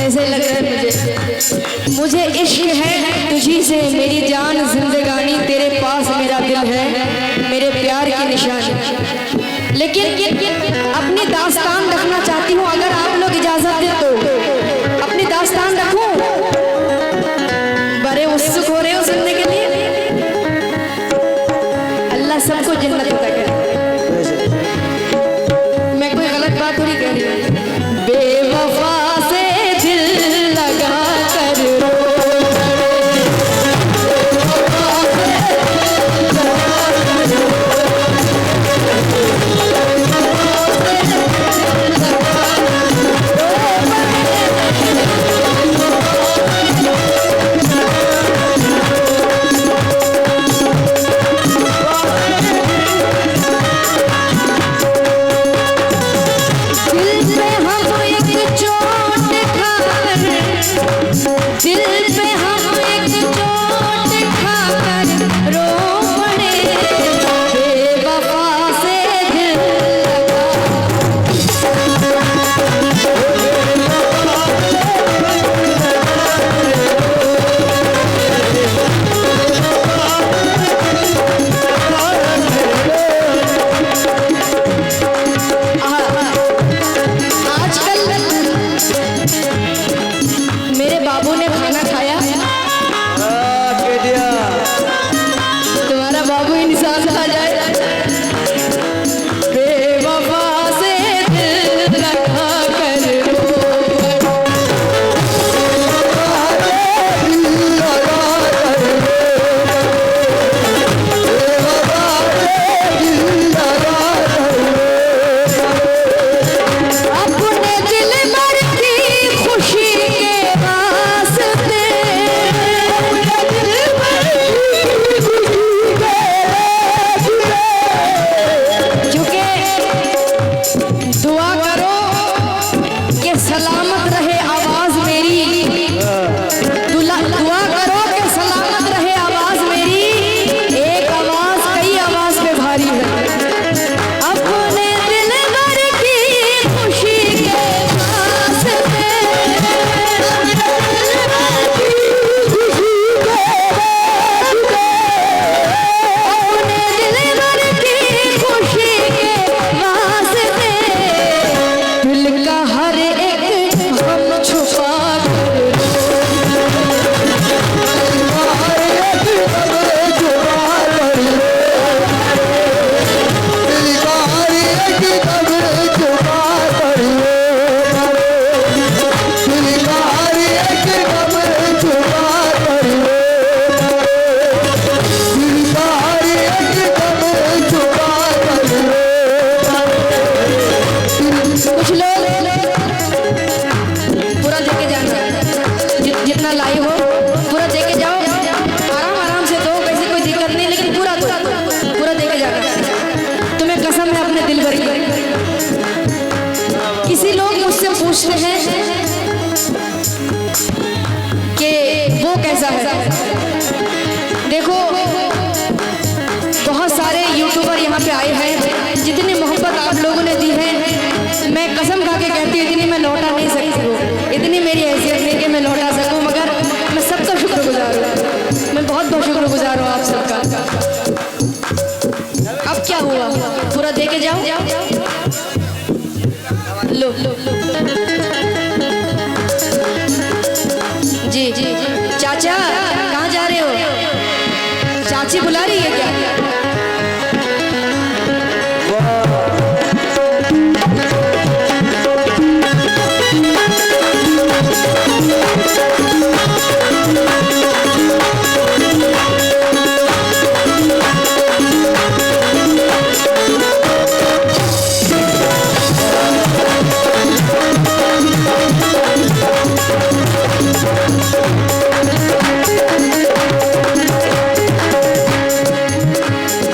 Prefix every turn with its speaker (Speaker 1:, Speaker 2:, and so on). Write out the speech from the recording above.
Speaker 1: ऐसे लग रहा है मुझे इश्क है तुझी से मेरी जान जिंदगानी, तेरे पास मेरा दिल है मेरे प्यार की निशानी। लेकिन अपनी दास्तान रखना चाहती हूँ, अगर आप लोग इजाजत दें तो अपनी दास्तान रखूं। बड़े उत्सुक हो रहे हो सुनने के लिए। अल्लाह सबको जन्नत अता करे। मैं कोई गलत बात थोड़ी कह रही हूँ। बेवफा से दिल लगा कर रो, पूछते हैं कि वो कैसा है। देखो बहुत सारे यूट्यूबर यहाँ पे आए हैं, जितनी मोहब्बत आप लोगों ने दी है, मैं कसम खा के कहती हूँ इतनी मैं लौटा नहीं सकती हूँ, इतनी मेरी हैसियत नहीं कि मैं लौटा सकूँ, मगर मैं सबका शुक्रगुजार हूँ, मैं बहुत बहुत शुक्रगुजार हूँ आप सबका। अब क्या हुआ, पूरा दे के जाओ।